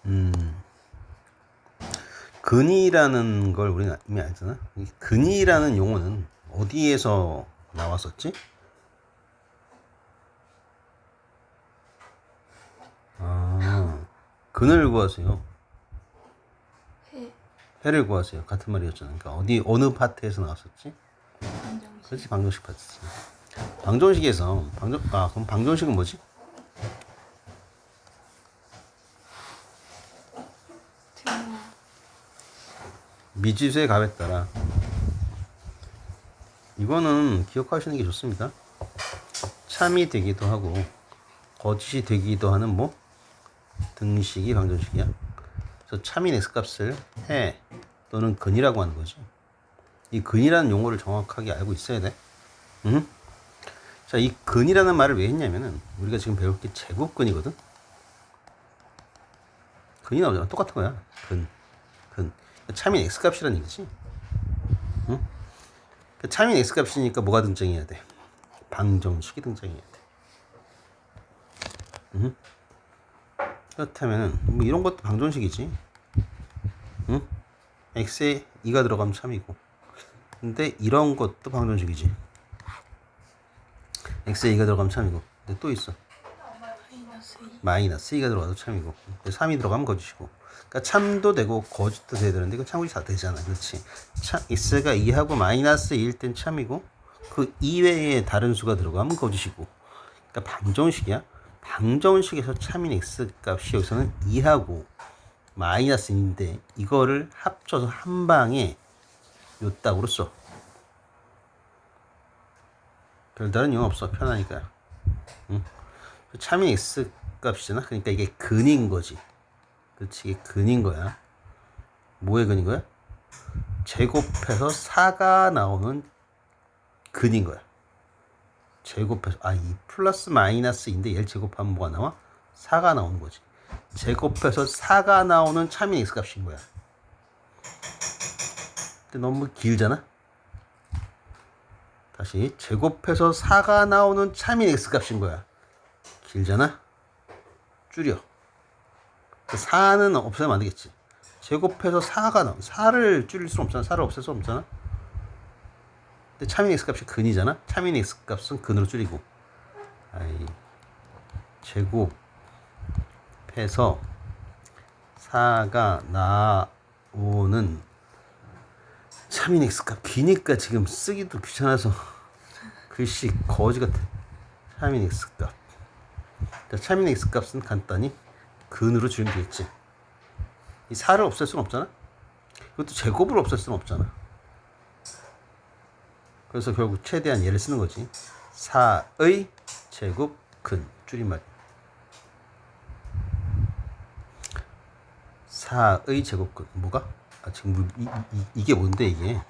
음, 근이라는 걸 우리는 이미 알잖아. 이 근이라는 용어는 어디에서 나왔었지? 근을 구하세요. 해. 해를 구하세요. 같은 말이었잖아. 그러니까 어디 어느 파트에서 나왔었지? 방정식. 그렇지, 방정식 파트지. 방정식에서 그럼 방정식은 뭐지? 등호. 미지수의 값에 따라. 이거는 기억하시는 게 좋습니다. 참이 되기도 하고 거짓이 되기도 하는 뭐 등식이 방정식이야. 그래서 참인 x값을 해 또는 근이라고 하는 거지. 이 근이라는 용어를 정확하게 알고 있어야 돼. 자, 이 근이라는 말을 왜 했냐면은 우리가 지금 배울 게 제곱근이거든. 근이 나오잖아. 똑같은 거야. 근. 참인 x값이라는 얘기지. 응? 참인 x값이니까 뭐가 등장해야 돼? 방정식이 등장해야 돼. 그렇다면 뭐 이런 것도 방정식이지. 응? x에 2가 들어가면 참이고. 근데 이런 것도 방정식이지. x에 2가 들어가면 참이고. 근데 또 있어. 마이너스 2. 마이너스 2가 들어가도 참이고. 3이 들어가면 거짓이고. 그러니까 참도 되고 거짓도 돼야 되는데 이건 참고지 다 되잖아. 그렇지. 참 x가 2하고 마이너스 2일 땐 참이고 그 이외에 다른 수가 들어가면 거짓이고. 그러니까 방정식이야. 방정식에서 참인 x 값이 여기서는 2하고 마이너스인데 이거를 합쳐서 한 방에 요 딱으로 써. 별다른 이유 없어. 편하니까. 응? 참인 x 값이잖아. 그러니까 이게 근인 거지. 그렇지. 이게 근인 거야. 뭐의 근인 거야? 제곱해서 4가 나오는 근인 거야. 제곱해서 이 플러스 마이너스인데 얘를 제곱하면 뭐가 나와? 4가 나오는 거지. 제곱해서 4가 나오는 참인 x 값인 거야. 근데 너무 길잖아. 다시 제곱해서 4가 나오는 참인 x 값인 거야. 길잖아. 줄여. 4는 없애면 안 되겠지. 제곱해서 4가 나와. 4를 줄일 수 없잖아. 4를 없앨 수 없잖아. 근데 참인 x 값이 근이잖아. 참인 x 값은 근으로 줄이고. 제곱해서 4가 나오는 참인 x 값. 기니까 지금 쓰기도 귀찮아서 글씨 거지 같아. 참인 x 값. 자, 참인 x 값은 간단히 근으로 줄이면 되겠지. 이 4를 없앨 수는 없잖아. 이것도 제곱을 없앨 수는 없잖아. 그래서 결국 최대한 얘를 쓰는 거지. 4의 제곱 근 줄임말. 4의 제곱근 뭐가? 지금 이게 뭔데 이게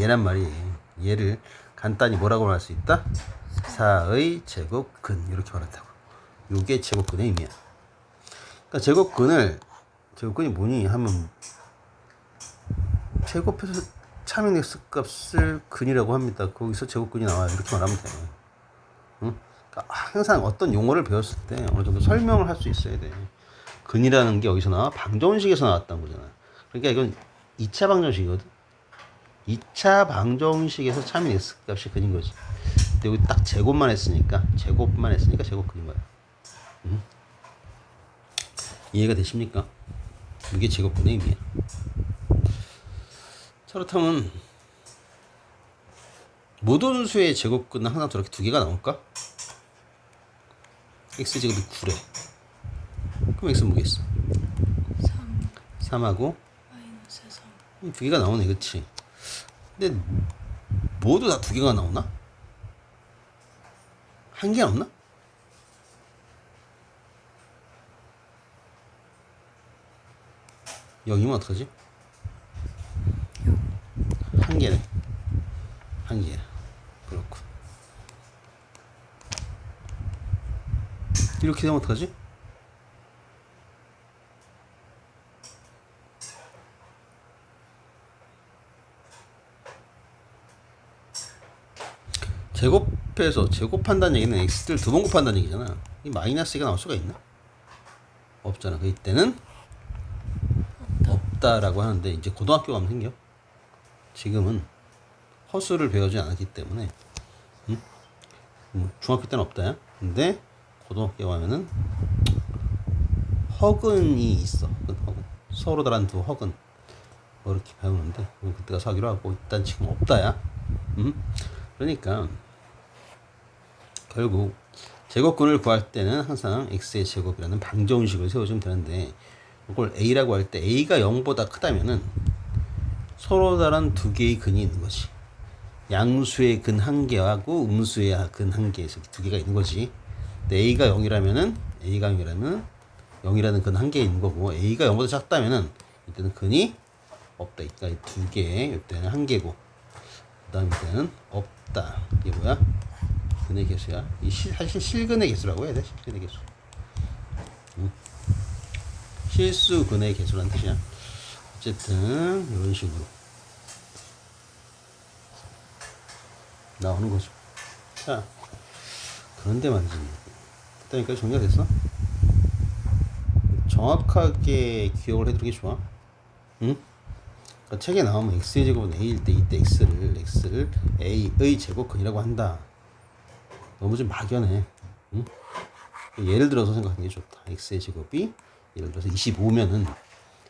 얘란 말이에요. 얘를 간단히 뭐라고 할 수 있다? 4의 제곱근 이렇게 말한다고. 요게 제곱근의 의미야. 그러니까 제곱근이 뭐니 하면 제곱해서 참인 x 값을 근이라고 합니다. 거기서 제곱근이 나와요. 이렇게 말하면 돼. 응? 그러니까 항상 어떤 용어를 배웠을 때 어느 정도 설명을 할 수 있어야 돼. 근이라는 게 어디서 나와? 방정식에서 나왔다는 거잖아. 그러니까 이건 2차 방정식이거든. 2차 방정식에서 참인 x 값이 근인 거지. 근데 여기 딱 제곱만 했으니까 제곱근인 거야. 응? 이해가 되십니까? 이게 제곱근의 의미야. 자, 그렇다면 모든 수의 제곱근은 항상 저렇게 두 개가 나올까? x제곱이 9래. 그럼 x는 뭐겠어? 3. 3하고 마이너스 3. 두 개가 나오네. 그치? 근데 모두 다 두 개가 나오나? 한 개 없나? 여기면 어떡하지? 한 개네. 한 개. 그렇고. 이렇게 되면 어떡하지? 제곱해서 제곱한다는 얘기는 x를 두 번 곱한다는 얘기잖아. 이 마이너스 2가 나올 수가 있나? 없잖아. 그 이때는 없다라고 하는데 이제 고등학교 가면 생겨. 지금은 허수를 배우지 않았기 때문에 중학교 때는 없다야. 근데 고등학교 가면은 허근이 있어. 허근. 서로 다른 두 허근. 뭐 이렇게 배우는데 그때 가서 하기로 하고 일단 지금 없다야. 그러니까 결국 제곱근을 구할 때는 항상 x의 제곱이라는 방정식을 세워주면 되는데 이걸 a라고 할 때 a가 0보다 크다면은 서로 다른 두 개의 근이 있는 거지. 양수의 근 한 개하고 음수의 근 한 개, 두 개가 있는 거지. 근데 a가 0이라면은 0이라는 근 한 개 있는 거고 a가 0보다 작다면은 이때는 근이 없다. 그러니까 두 개, 이때는 한 개고 그다음 이때는 없다. 이게 뭐야? 근의 개수야. 이 사실 실근의 개수라고 해야 돼. 실근의 개수. 실수 근의 개수라는 뜻이야. 어쨌든 이런 식으로 나오는 거죠. 자, 그런데 말이지. 그러니까 정리가 됐어? 정확하게 기억을 해두는 게 좋아. 응? 그러니까 책에 나오면 x의 제곱은 a일 때 이때 x를 a의 제곱근이라고 한다. 너무 좀 막연해. 응? 예를 들어서 생각하는 게 좋다. x의 제곱이 예를 들어서 25면은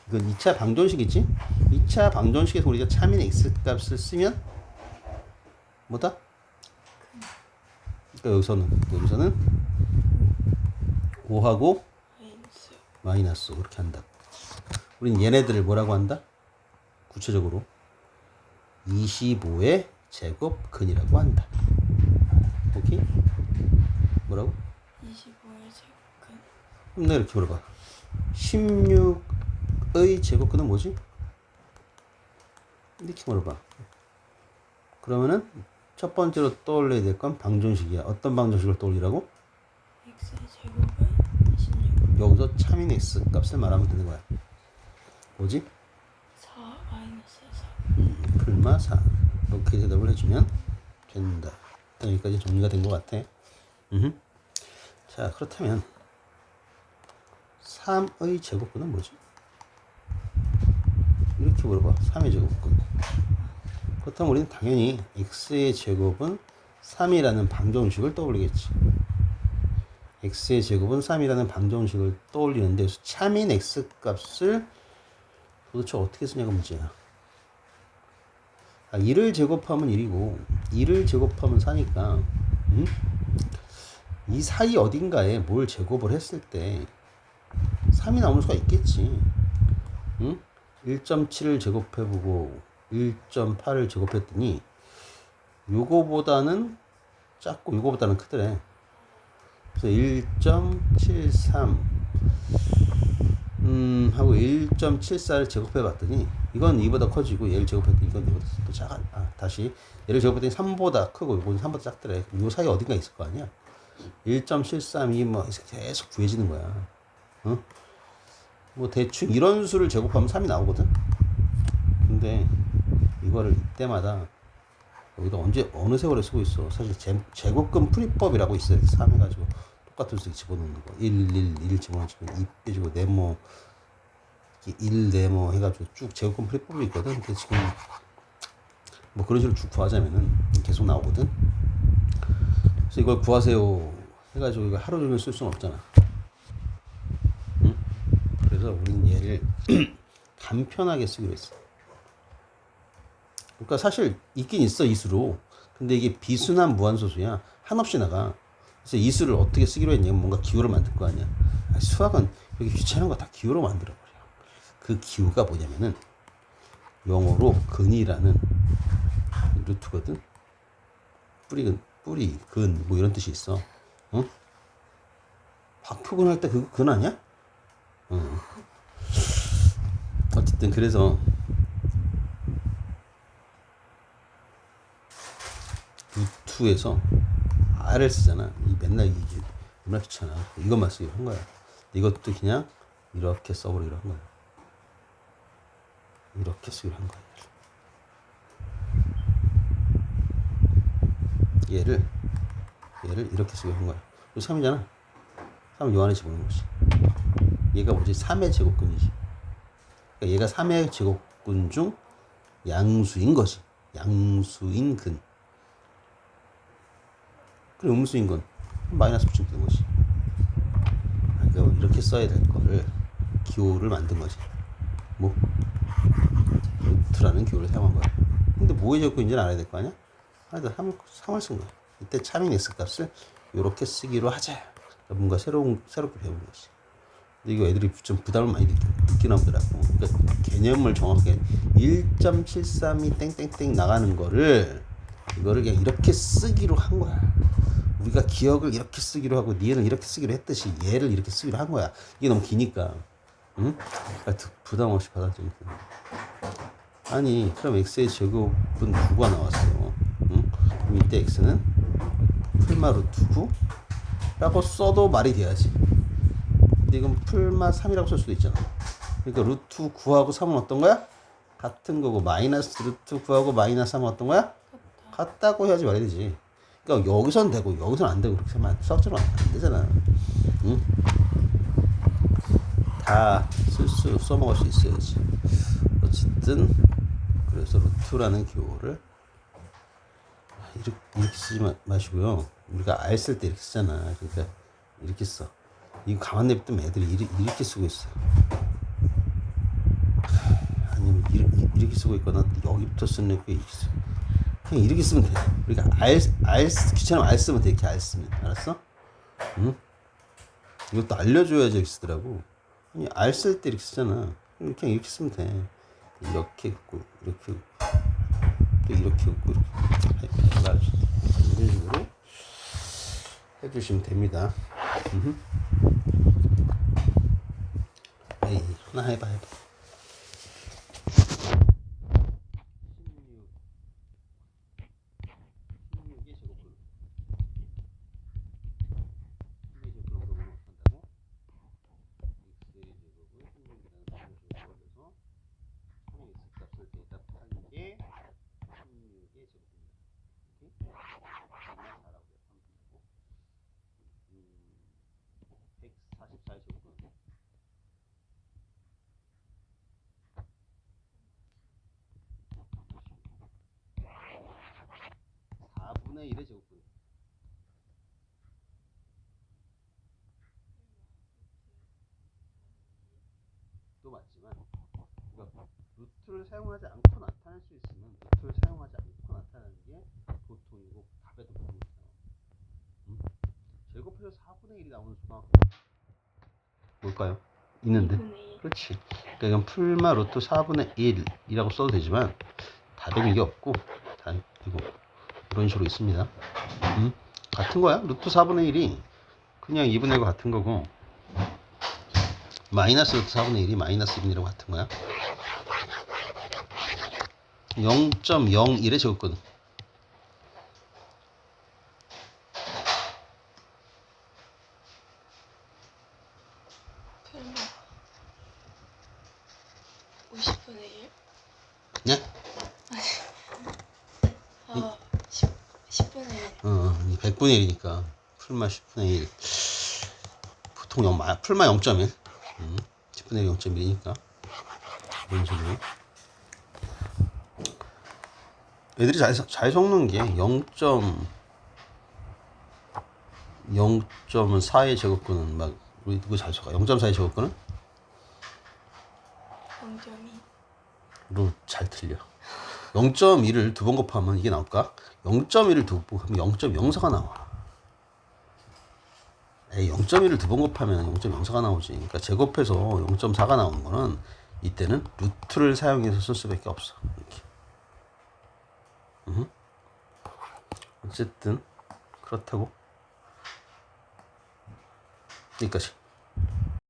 이건 2차 방정식이지? 2차 방정식에서 우리가 차민 x 값을 쓰면 뭐다? 그러니까 여기서는 5하고 마이너스 그렇게 한다. 우린 얘네들을 뭐라고 한다? 구체적으로 25의 제곱근이라고 한다. 오케이? 뭐라고? 25의 제곱근. 그럼 내가 이렇게 물어봐. 16의 제곱근은 뭐지? 이렇게 물어봐. 그러면은 첫 번째로 떠올려야 될 건 방정식이야. 어떤 방정식을 떠올리라고? x의 제곱은 16. 여기서 차민 x 값을 말하면 되는 거야. 뭐지? 4 마이너스 4. 풀마 4. 이렇게 대답을 해주면 된다. 여기까지 정리가 된 것 같아. 자, 그렇다면 3의 제곱근은 뭐지? 이렇게 물어봐. 3의 제곱근. 그렇다면 우리는 당연히 x의 제곱은 3이라는 방정식을 떠올리겠지. x의 제곱은 3이라는 방정식을 떠올리는데 차민 x 값을 도대체 어떻게 쓰냐가 문제야. 1을 제곱하면 1이고 2를 제곱하면 4니까 이 사이 어딘가에 뭘 제곱을 했을 때 3이 나올 수가 있겠지. 1.7을 제곱해보고 1.8을 제곱했더니 요거보다는 작고 요거보다는 크더래. 그래서 1.73 하고 1.74를 제곱해봤더니 이건 2보다 커지고 얘를 제곱했더니 이건 2보다 또 작아. 다시 얘를 제곱했더니 3보다 크고 이건 3보다 작더래. 요 사이 어딘가 있을 거 아니야. 1.73이 뭐 계속 구해지는 거야. 뭐 대충 이런 수를 제곱하면 3이 나오거든. 근데 이거를 이때마다 여기다 언제 어느 세월에 쓰고 있어. 사실 제곱근 풀이법이라고 있어요. 3 해가지고 똑같은 수 집어넣는 거. 1 집어넣으면 2 빼주고 네모 1 네모 해가지고 쭉 제곱근 풀이법이 있거든. 근데 지금 뭐 그런 식으로 쭉 구하자면은 계속 나오거든. 그래서 이걸 구하세요 해가지고 이거 하루 종일 쓸 수는 없잖아. 그래서 우린 얘를 간편하게 쓰기로 했어. 그러니까 사실 있긴 있어 이수로. 근데 이게 비순환 무한소수야. 한없이 나가. 그래서 이수를 어떻게 쓰기로 했냐면 뭔가 기호를 만들 거 아니야. 수학은 여기 귀찮은 거 다 기호로 만들어 버려. 그 기호가 뭐냐면은 영어로 근이라는 루트거든. 뿌리, 근, 뭐 이런 뜻이 있어. 박표근 할 때 그거 근 아니야? 어쨌든 그래서 루트에서 R을 쓰잖아. 이 맨날 이게 얼마나 귀찮아. 이것만 쓰기로 한 거야. 이것도 그냥 이렇게 써버리기로 한 거야. 이렇게 쓰기로 한 거야. 얘를 이렇게 쓰기로 한 거야. 3이잖아. 3을 요 안에 집어넣는 거지. 얘가 뭐지? 3의 제곱근이지. 그러니까 얘가 3의 제곱근 중 양수인 거지. 양수인 근. 그리고 음수인 건 마이너스 붙이면 되는 거지. 그러니까 이렇게 써야 될 거를 기호를 만든 거지. 뭐 루트라는 기호를 사용한 거야. 근데 뭐의 제곱근인지는 알아야 될 거 아니야? 하나 3을 쓴 거야. 이때 참인 x 값을 이렇게 쓰기로 하자. 그러니까 뭔가 새롭게 배우는 거지. 근데 이거 애들이 좀 부담을 많이 느끼나 보더라고. 그러니까 개념을 정확하게 1.73이 땡땡땡 나가는 거를 이거를 그냥 이렇게 쓰기로 한 거야. 우리가 기억을 이렇게 쓰기로 하고 얘는 이렇게 쓰기로 했듯이 얘를 이렇게 쓰기로 한 거야. 이게 너무 기니까. 응? 그러니까 부담 없이 받아들이면 돼. 아니 그럼 x의 제곱은 9가 나왔어. 응? 그럼 이때 x는 풀마 루트 9라고 써도 말이 돼야지. 근데 이건 풀마 3이라고 쓸 수도 있잖아. 그러니까 루트 9하고 3은 어떤 거야? 같은 거고 마이너스 루트 9하고 마이너스 3은 어떤 거야? 같다고 해야지 말이 되지. 그러니까 여기선 되고 여기선 안 되고 그렇게 하면 수학적으로 안 되잖아. 응? 다 써먹을 수 있어야지. 어쨌든 그래서 루트라는 기호를 이렇게 쓰지 마시고요. 우리가 알 쓸 때 이렇게 쓰잖아. 그러니까 이렇게 써. 이거 가만 냅두면 애들이 이렇게 쓰고 있어. 아니면 이렇게 쓰고 있거나 여기부터 쓰는 게 이렇게 써. 그냥 이렇게 쓰면 돼. 우리가 귀찮으면 알 쓰면 돼. 이렇게 알 쓰면. 알았어? 응? 이것도 알려줘야지 이렇게 쓰더라고. 아니, 알 쓸 때 이렇게 쓰잖아. 그냥 이렇게 쓰면 돼. 이렇게 긋고, 이렇게 긋고, 또 이렇게 긋고, 이런 식으로 해주시면 됩니다. 에이, 하나 해봐. 16의 제곱근. 16의 제곱근으로 한다고? x의 제곱을 16이라는 수를 줘서 3의 x 값을 대답한 게 16의 제곱입니다. 이렇게? 4라고 하면 되고 144의 제곱근 4분의 1의 제곱근 도 맞지만 그러니까 루트를 사용하지 않고 나타낼 수 있으면 루트를 사용하지 않고 나타내는 게 보통이고 답에도 보통이잖아. 제곱해서 4분의 1이 나오는 수가 뭘까요? 있는데. 2분의 1. 그렇지. 그러니까 이건 풀마 루트 4분의 1이라고 써도 되지만 답에는 이게 없고 다 이거 이런 식으로 있습니다. 같은 거야. 루트 4분의 1이 그냥 2분의 1과 같은 거고 마이너스 루트 4분의 1이 마이너스 2분의 1과 같은 거야. 0.01의 제곱거든. 풀마 50분의 1? 네? 아, 10분의 1. 100분의 1이니까 풀마 10분의 1 보통 풀마 0.1 10분의 1 0.1이니까 이런 식으로 애들이 잘 섞는 게 0.4의 제곱근은 막 우리 누구 잘 섞어? 0.4의 제곱근은 0.2. 로 잘 틀려. 0.1을 두 번 곱하면 이게 나올까? 0.1을 두 번 곱하면 0.04가 나와. 에이, 0.1을 두 번 곱하면 0.04가 나오지. 그러니까 제곱해서 0.4가 나오는 거는 이때는 루트를 사용해서 쓸 수밖에 없어. 이렇게. 어쨌든 그렇다고. 여기까지.